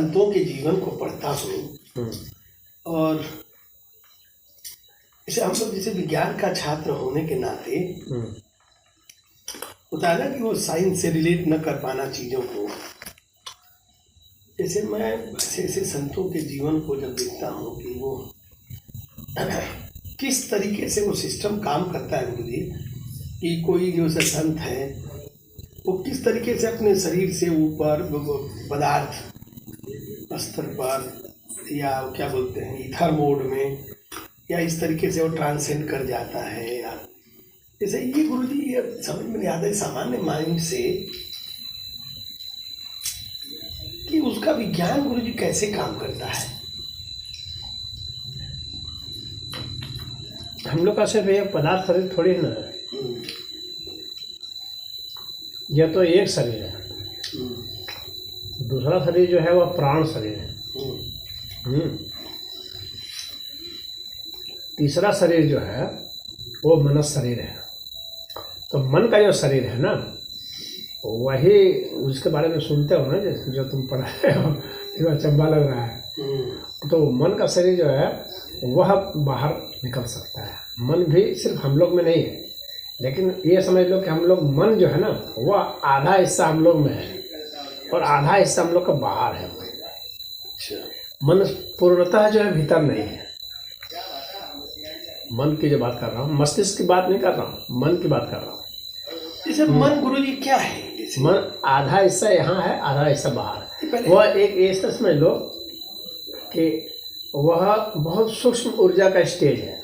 संतों के जीवन को पढ़ता हूँ और इसे हम लोग जैसे विज्ञान का छात्र होने के नाते होता है ना कि वो साइंस से रिलेट न कर पाना चीज़ों को। जैसे मैं ऐसे संतों के जीवन को जब देखता हूँ कि वो किस तरीके से वो सिस्टम काम करता है मुझे, कि कोई जो संत है वो किस तरीके से अपने शरीर से ऊपर पदार्थ स्तर पर या क्या बोलते हैं ईथर मोड में या इस तरीके से वो ट्रांसेंड कर जाता है। या जैसे ये गुरुजी ये समझ में नहीं आता है सामान्य माइंड से कि उसका विज्ञान गुरुजी कैसे काम करता है। हम लोग का सिर्फ एक पदार्थ शरीर थोड़ी ना है, यह तो एक शरीर है, दूसरा शरीर जो है वह प्राण शरीर है, तीसरा शरीर जो है वो मनस शरीर है। तो मन का जो शरीर है ना वही, उसके बारे में सुनते हो ना जो तुम पढ़ रहे हो, जो अचंभा लग रहा है। तो मन का शरीर जो है वह बाहर निकल सकता है। मन भी सिर्फ हम लोग में नहीं है, लेकिन ये समझ लो कि हम लोग मन जो है ना वह आधा हिस्सा हम लोग में है और आधा हिस्सा हम लोग का बाहर है। मन पूर्णतः जो है भीतर नहीं है। मन की जो बात कर रहा हूँ, मस्तिष्क की बात नहीं कर रहा हूँ, मन की बात कर रहा हूँ। जैसे मन गुरुजी क्या है? मन आधा हिस्सा यहाँ है, आधा हिस्सा बाहर है। वह एक ऐसा समझ लो कि वह बहुत सूक्ष्म ऊर्जा का स्टेज है।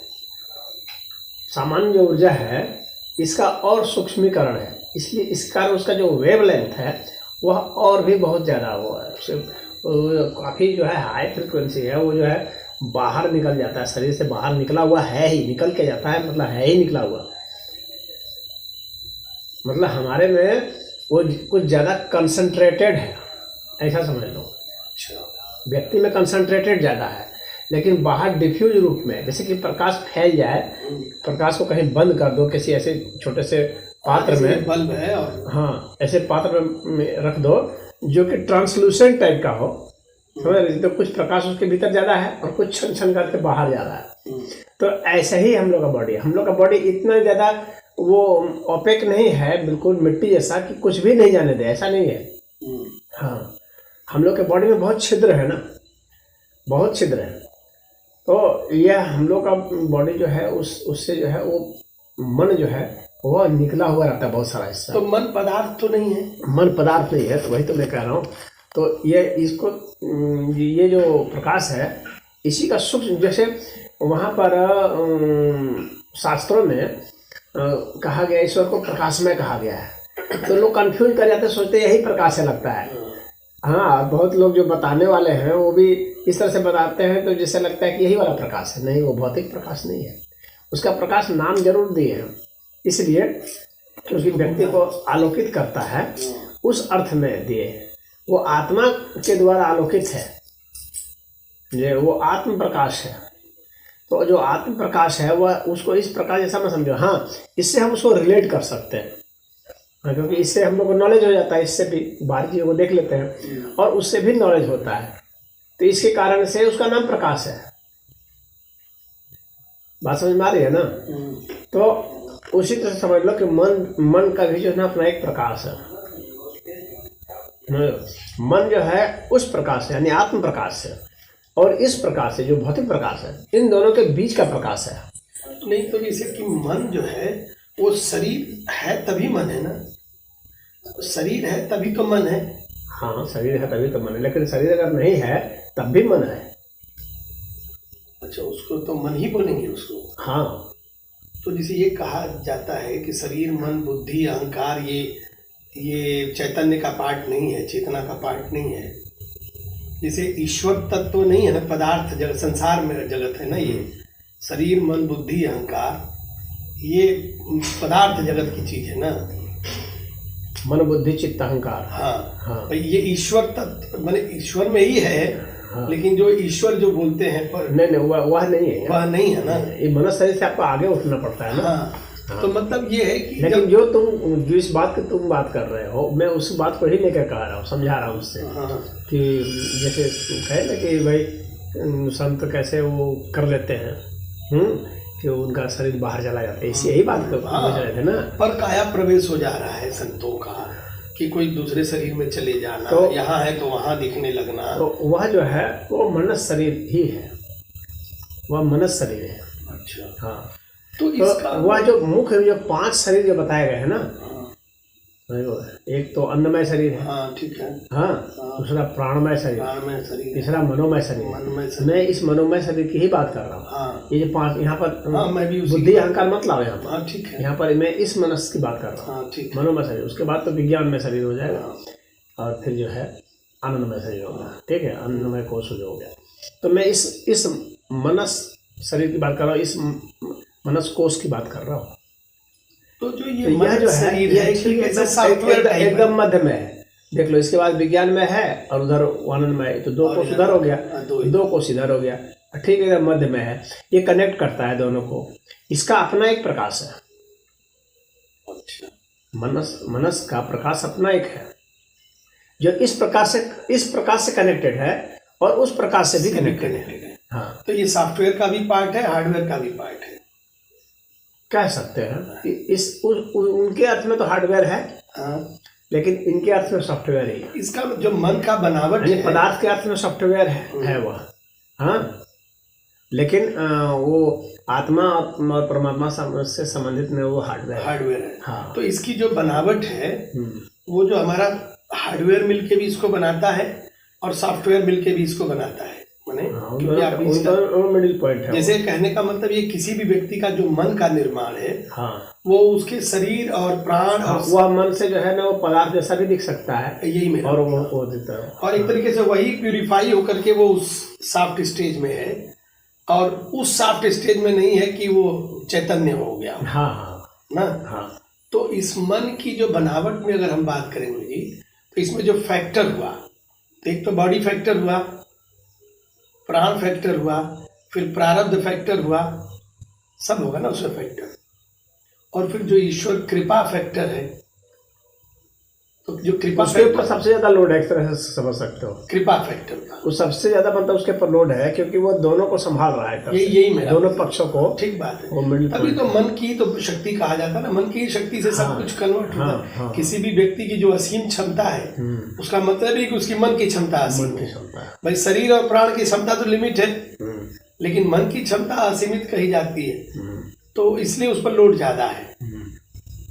सामान्य जो ऊर्जा है इसका और सूक्ष्मीकरण है, इसलिए इस कारण उसका जो वेवलेंथ है वह और भी बहुत ज़्यादा वो है, काफ़ी जो है हाई फ्रिक्वेंसी है। वो जो है बाहर निकल जाता है, शरीर से बाहर निकला हुआ है ही, निकल के जाता है मतलब है ही निकला हुआ। मतलब हमारे में वो कुछ ज़्यादा कंसंट्रेटेड है, ऐसा समझ लो। व्यक्ति में कंसंट्रेटेड ज़्यादा है, लेकिन बाहर डिफ्यूज रूप में, जैसे कि प्रकाश फैल जाए, प्रकाश को कहीं बंद कर दो किसी ऐसे छोटे से पात्र में, बल्ब है और हाँ ऐसे पात्र में रख दो जो कि ट्रांसलूसेंट टाइप का हो, समझ रहे? तो कुछ प्रकाश उसके भीतर ज़्यादा है और कुछ छन छन करके बाहर जा रहा है। तो ऐसे ही हम लोग का बॉडी, हम लोग का बॉडी इतना ज़्यादा वो ओपेक नहीं है, बिल्कुल मिट्टी जैसा कि कुछ भी नहीं जाने दे, ऐसा नहीं है। हाँ, हम लोग के बॉडी में बहुत छिद्र है ना, बहुत छिद्र है। तो यह हम लोग का बॉडी जो है उससे जो है वो मन जो है वह निकला हुआ रहता है बहुत सारा हिस्सा। तो मन पदार्थ तो नहीं है? मन पदार्थ नहीं है, तो वही तो मैं कह रहा हूँ। तो ये इसको ये जो प्रकाश है इसी का सूक्ष्म, जैसे वहाँ पर शास्त्रों में कहा गया, ईश्वर को प्रकाशमय कहा गया है। तो लोग कंफ्यूज कर जाते, सोचते यही प्रकाश है लगता है। हाँ, बहुत लोग जो बताने वाले हैं वो भी इस तरह से बताते हैं, तो जैसे लगता है कि यही वाला प्रकाश है। नहीं, वो भौतिक प्रकाश नहीं है। उसका प्रकाश नाम जरूर दिए हैं, इसलिए क्योंकि व्यक्ति को आलोकित करता है, उस अर्थ में दिए हैं। वो आत्मा के द्वारा आलोकित है, ये वो आत्म प्रकाश है। तो जो आत्म प्रकाश है वह उसको इस प्रकार जैसा मैं समझो। हाँ, इससे हम उसको रिलेट कर सकते हैं, क्योंकि इससे हम लोग को नॉलेज हो जाता है, इससे भी बाहरी चीज़ों को देख लेते हैं और उससे भी नॉलेज होता है। तो इसके कारण से उसका नाम प्रकाश है। बात समझ में आ रही है ना? तो उसी तरह समझ लो कि मन का भी जो है ना अपना एक प्रकाश है। मन जो है उस प्रकाश है, यानी आत्म प्रकाश है, और इस प्रकाश से जो भौतिक प्रकाश है, इन दोनों के बीच का प्रकाश है। नहीं, तो जैसे कि मन जो है वो शरीर है तभी मन है ना, शरीर है तभी तो मन है। हाँ, शरीर है तभी तो मन है, लेकिन शरीर अगर नहीं है तब भी मन है। अच्छा, उसको तो मन ही बोलेंगे उसको? हाँ। तो जैसे ये कहा जाता है कि शरीर, मन, बुद्धि, अहंकार ये चैतन्य का पार्ट नहीं है, चेतना का पार्ट नहीं है। जैसे ईश्वर तत्व तो नहीं है ना, पदार्थ जगत, संसार में जगत है ना, ये शरीर, मन, बुद्धि, अहंकार ये पदार्थ जगत की चीज है ना, मन, बुद्धि, चित्त, अहंकार। हाँ। ये ईश्वर तत्व माने ईश्वर में ही है। हाँ। लेकिन जो ईश्वर जो बोलते हैं पर नहीं, वह नहीं है, वह नहीं है ना। ये मनुष्य शरीर से आपको आगे उठना पड़ता है ना। हाँ, हाँ। तो मतलब ये है कि लेकिन जो इस बात की तुम बात कर रहे हो, मैं उस बात को ही लेकर कह रहा हूँ, समझा रहा हूँ उससे हाँ कि जैसे कहे ना कि भाई संत कैसे वो कर लेते हैं, कि उनका शरीर बाहर चला जाता है, इसी यही बात को समझ रहे थे ना। पर काया प्रवेश हो जा रहा है संतों का कि कोई दूसरे शरीर में चले जाना, तो यहाँ है तो वहाँ दिखने लगना। तो वह जो है वो मनस शरीर ही है, वह मनस शरीर है। अच्छा, हाँ, तो तो इसका वह जो मुख्य जो 5 शरीर जो बताए गए हैं ना, एक तो अन्नमय शरीर है, हाँ ठीक है, हाँ, दूसरा प्राणमय शरीर, प्राणमय शरीर, तीसरा मनोमय शरीर। मनमय शरीर। मैं इस मनोमय शरीर की ही बात कर रहा हूँ। हाँ ये जो 5 यहाँ पर, हाँ, मैं भी उसी बुद्धि अहंकार मत लाओ यहाँ पर। हाँ ठीक है, यहाँ पर मैं इस मनस की बात कर रहा हूँ। हाँ ठीक है, मनोमय शरीर, उसके बाद तो विज्ञान में शरीर हो जाएगा, हाँ, और फिर जो है आनंदमय शरीर होगा। ठीक है, आनंदमय कोश जो हो गया। तो मैं इस मनस शरीर की बात कर रहा हूँ, इस मनस कोश की बात कर रहा हूँ। तो जो तो ये यह जो है शरीर यह है ठीक ऐसे सॉफ्टवेयर टाइप है। एकदम मध्य में है। देख लो, इसके बाद विज्ञान में है और उधर आनंद में, तो 2 और कोष उधर हो गया, हाँ, 2 कोष इधर हो गया। ठीक है, इधर मध्य में है, ये कनेक्ट करता है दोनों को। इसका अपना एक प्रकाश है। अच्छा, मनस का प्रकाश अपना एक है, जो इस प्रकाश से कनेक्टेड है और उस प्रकाश से भी कनेक्टेड है। हाँ, तो ये सॉफ्टवेयर का भी पार्ट है, हार्डवेयर का भी पार्ट है, कह सकते हैं। उनके अर्थ में तो हार्डवेयर है, हाँ, लेकिन इनके अर्थ में सॉफ्टवेयर ही है। इसका जो मन का बनावट है, पदार्थ के अर्थ में सॉफ्टवेयर है वह, हाँ, लेकिन वो आत्मा और परमात्मा से संबंधित में वो हार्डवेयर है। हाँ। तो इसकी जो बनावट है वो जो हमारा हार्डवेयर मिलके भी इसको बनाता है और सॉफ्टवेयर मिलके भी इसको बनाता है, माने क्योंकि आप मिडिल पॉइंट है। जैसे कहने का मतलब ये किसी भी व्यक्ति का जो मन का निर्माण है, हाँ, वो उसके शरीर और प्राण, हाँ, वह मन से जो है ना वो पदार्थ जैसा भी दिख सकता है, यही मेरा, और वो दिखता है, और एक तरीके से वही प्यूरिफाई होकर के वो उस सॉफ्ट स्टेज में है, और उस सॉफ्ट स्टेज में नहीं है कि वो चैतन्य हो गया। हाँ हाँ ना, हाँ। तो इस मन की जो बनावट में अगर हम बात करेंगे जी, तो इसमें जो फैक्टर हुआ, तो एक तो बॉडी फैक्टर हुआ, प्राण फैक्टर हुआ, फिर प्रारब्ध फैक्टर हुआ, सब होगा ना उसमें फैक्टर, और फिर जो ईश्वर कृपा फैक्टर है, तो जो कृपा उसके ऊपर सबसे ज्यादा लोड है, एक तरह से समझ सकते हो, कृपा फैक्टर का वो सबसे ज्यादा मतलब उसके ऊपर लोड है, क्योंकि वो दोनों को संभाल रहा है, यही मेरा दोनों पक्षों को। ठीक बात है, वो मिडिल तभी तो मन की तो शक्ति कहा जाता है ना, मन की शक्ति से सब कुछ कन्वर्ट होता है। हाँ। किसी भी व्यक्ति की जो असीम क्षमता है, उसका मतलब है कि उसकी मन की क्षमता असीम है। भाई शरीर और प्राण की क्षमता तो लिमिट है, लेकिन मन की क्षमता असीमित कही जाती है, तो इसलिए उस पर लोड ज्यादा है,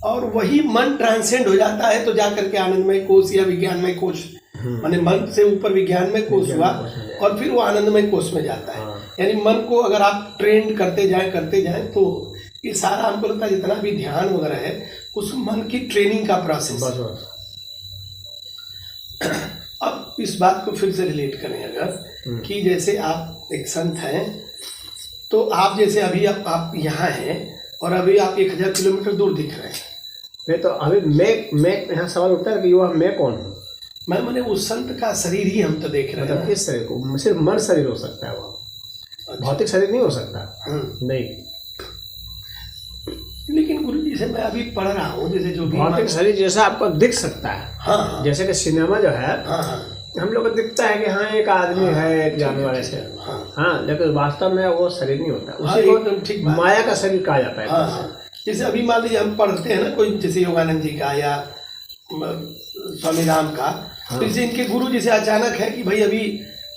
और वही मन ट्रांसेंड हो जाता है तो जाकर के आनंदमय कोश या विज्ञानमय कोश, माने मन से ऊपर विज्ञानमय कोश हुआ और फिर वो आनंदमय कोश में जाता है। यानी मन को अगर आप ट्रेंड करते जाएं तो ये सारा हमको लगता है जितना भी ध्यान वगैरह है उस मन की ट्रेनिंग का प्रोसेस। अब इस बात को फिर से रिलेट करें अगर कि जैसे आप एक संत हैं, तो आप जैसे अभी आप यहाँ हैं और अभी आप 1000 किलोमीटर दूर दिख रहे हैं। नहीं तो अभी मैं यहाँ सवाल उठता है कि वह मैं कौन हूँ? मैंने उस संत का शरीर ही हम तो देख रहे हैं। मतलब किस शरीर को? सिर्फ मन शरीर हो सकता है वह, अच्छा। भौतिक शरीर नहीं हो सकता। नहीं, लेकिन गुरु जी से मैं अभी पढ़ रहा हूँ, जैसे जो भी भौतिक शरीर जैसा आपको दिख सकता है। हाँ, जैसे कि सिनेमा जो है, हाँ, हम लोग को दिखता है कि हाँ एक आदमी है, एक जानवर ऐसे, हाँ, लेकिन वास्तव में वो शरीर नहीं होता। उसी को ठीक माया का शरीर कहा जाता है। हाँ, जैसे अभी मान लीजिए हम पढ़ते हैं ना कोई, जैसे योगानंद जी का या स्वामी राम का, फिर से इनके गुरु जैसे अचानक है कि भाई अभी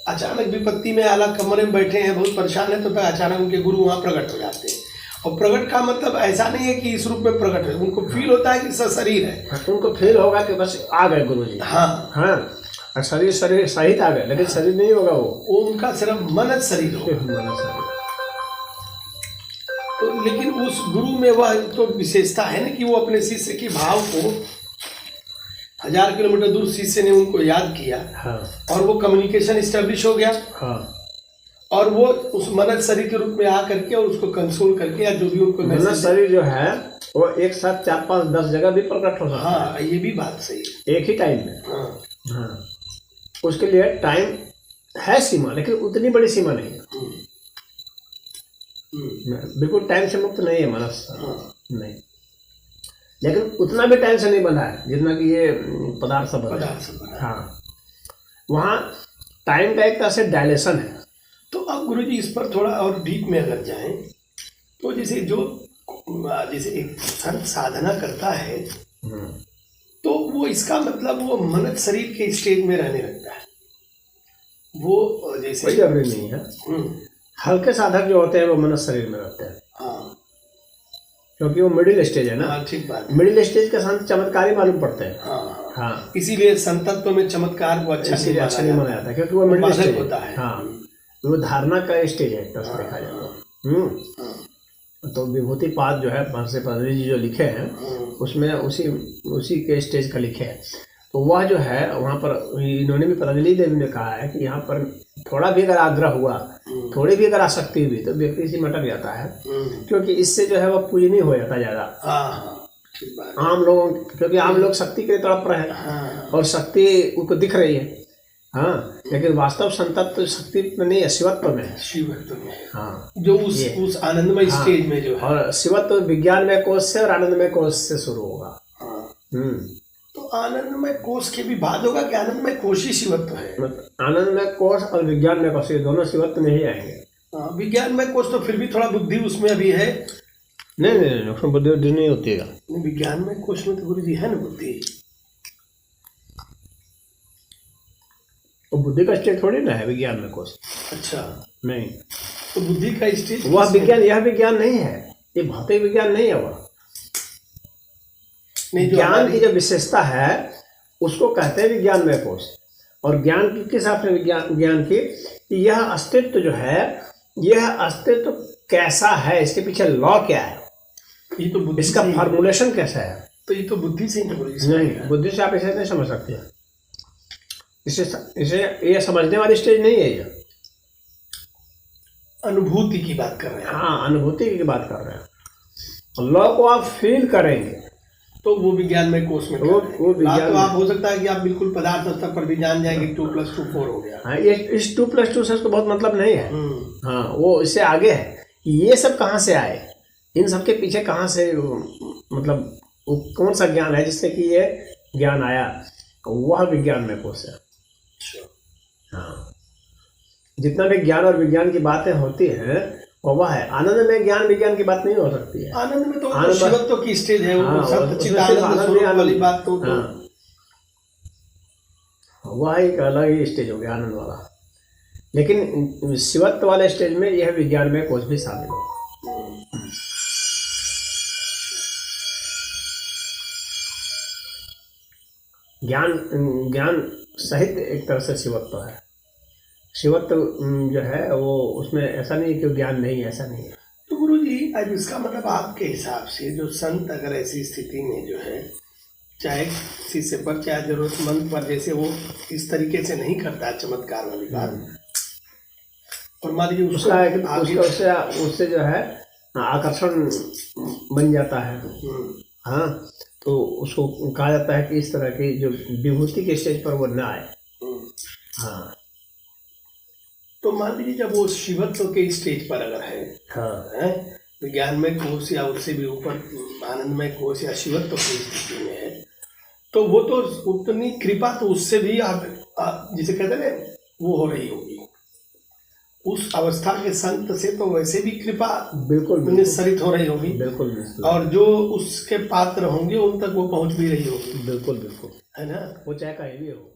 अचानक विपत्ति में अलग कमरे में बैठे हैं, बहुत परेशान है, तो अचानक उनके गुरु वहाँ प्रकट हो जाते हैं। और प्रकट का मतलब ऐसा नहीं है कि इस रूप में प्रकट है, उनको फील होता है कि शरीर है, उनको फील होगा कि बस आ गए गुरु जी। हाँ, और शरीर सहित आ गए, लेकिन शरीर नहीं होगा वो उनका सिर्फ मनस शरीर होगा। तो लेकिन उस गुरु में वह तो विशेषता है ना कि वो अपने शिष्य के भाव को 1000 किलोमीटर दूर शिष्य ने उनको याद किया। हाँ। और वो कम्युनिकेशन इस्टेब्लिश हो गया। हाँ। और वो उस मनस शरीर के रूप में आ करके और उसको कंसोल करके या जो भी उनको मनस शरीर जो है वो एक साथ 4, 5, 10 जगह भी प्रकट हो सकता है। हाँ, ये भी बात सही है, एक ही टाइम में। हाँ। हाँ, उसके लिए टाइम है सीमा, लेकिन उतनी बड़ी सीमा नहीं है। बिल्कुल टाइम से मुक्त नहीं है मनस। नहीं, लेकिन उतना भी टाइम से नहीं बना है जितना कि ये पदार्थ सब बना है। पदार्थ से बना है। हाँ, वहाँ टाइम का एक तरह से डायलेशन है। तो अब गुरुजी इस पर थोड़ा और डीप में अगर जाएं तो जैसे एक संत साधना करता है तो वो इसका मतलब वो मनत शरीर के स्टेज में रहने लगता है। वो जैसे कोई जरूरी नहीं है। हल्के साधक जो होते हैं वो मनस शरीर में रहते हैं। हाँ, क्योंकि वो मिडिल स्टेज है ना। हाँ, ठीक बात। मिडिल स्टेज के संत चमत्कारी मालूम पड़ते हैं। हाँ, हाँ, इसीलिए संतत्व में चमत्कार को अच्छा नहीं माना जाता क्योंकि वो मिडिल स्टेज होता है। हाँ, वो धारणा का स्टेज है, तो देखा जाए तो विभूतिपाद जो है महर्षि पतंजलि जी जो लिखे हैं उसमें उसी के स्टेज का लिखे है। तो वह जो है वहाँ पर इन्होंने भी, पतंजलि देवी ने कहा है कि यहाँ पर थोड़ा भी अगर आग्रह हुआ, थोड़ी भी अगर आसक्ति हुई तो व्यक्ति से मटक जाता है, क्योंकि इससे जो है वह पूजनीय हो जाता ज़्यादा आम लोगों, क्योंकि आम लोग शक्ति के लिए तड़प रहे हैं और शक्ति उनको दिख रही है। हाँ, लेकिन वास्तव संतत्व तो शक्ति में नहीं है, शिवत्व में है। शिवत्व में। हाँ, जो उस आनंदमय स्टेज में जो है। और शिवत्व विज्ञानमय कोश से और आनंदमय कोश से शुरू होगा। तो आनंदमय कोश के भी बाद होगा कि आनंदमय कोश ही शिवत्व है? आनंदमय कोश और विज्ञानमय कोश दोनों शिवत्व में ही आएंगे। विज्ञानमय कोश तो फिर भी थोड़ा बुद्धि उसमें अभी है। नहीं, उसमें बुद्धि नहीं होती है। विज्ञानमय कोश में तो गुरु जी है ना बुद्धि। वो बुद्धि का स्टेज थोड़ी ना है विज्ञान में कोश। अच्छा, नहीं, तो बुद्धि का स्टेज वह विज्ञान, यह विज्ञान नहीं है, ये भौतिक विज्ञान नहीं है। वह ज्ञान की जो विशेषता है उसको कहते हैं विज्ञान में कोश। और ज्ञान की किस हिसाब से ज्ञान की, यह अस्तित्व जो है, यह अस्तित्व कैसा है, इसके पीछे लॉ क्या है, ये तो बुद्धि, इसका फॉर्मुलेशन कैसा है, तो ये तो बुद्धि से नहीं, बुद्धि से आप इसे नहीं समझ सकते हैं। इसे ये समझने वाली स्टेज नहीं है, ये अनुभूति की बात कर रहे हैं। हाँ, अनुभूति की बात कर रहे हैं। लॉ को आप फील करेंगे तो वो विज्ञान में कोर्स में वो विज्ञान तो आप हो सकता है कि आप बिल्कुल पदार्थ स्तर पर भी जान जाएंगे 2 + 2 4 हो गया। हाँ, ये इस 2 + 2 से उसको बहुत मतलब नहीं है। हाँ, वो इससे आगे है कि ये सब कहाँ से आए, इन सब के पीछे कहाँ से, मतलब कौन सा ज्ञान है जिससे कि ये ज्ञान आया, वह विज्ञान में कोश है। हाँ, जितना भी ज्ञान और विज्ञान की बातें होती हैं वह है। आनंद में ज्ञान विज्ञान की बात नहीं हो सकती है। आनंद में तो शिवत्व की स्टेज है। हाँ, आनंद वाली बात तो वह एक अलग ही स्टेज हो गया आनंद वाला। लेकिन शिवत्व वाले स्टेज में यह विज्ञान में कोश भी शामिल हो। ज्ञान सहित एक तरह से शिवत्व है। शिवत्व जो है वो उसमें ऐसा नहीं कि ज्ञान नहीं है, ऐसा नहीं है। तो गुरु जी, अब इसका मतलब आपके हिसाब से जो संत अगर ऐसी स्थिति में जो है, चाहे शिष्य पर चाहे जरूरतमंद पर, जैसे वो इस तरीके से नहीं करता चमत्कार वाली बात, और मान लीजिए उससे जो है आकर्षण बन जाता है। हाँ, तो उसको कहा जाता है कि इस तरह की जो विभूति के स्टेज पर वो न आए। हाँ, तो मान लीजिए जब वो शिवत्व के स्टेज पर अगर है, हाँ, विज्ञानमय कोश या उससे भी ऊपर आनंदमय कोश या शिवत्व की स्थिति में है, तो वो तो उतनी कृपा तो उससे भी आप जिसे कहते हैं वो हो रही होगी। उस अवस्था के संत से तो वैसे भी कृपा बिल्कुल निस्सरित हो रही होगी। बिल्कुल, और जो उसके पात्र होंगे उन तक वो पहुंच भी रही होगी। बिल्कुल, है ना, वो चाहे कहीं भी हो।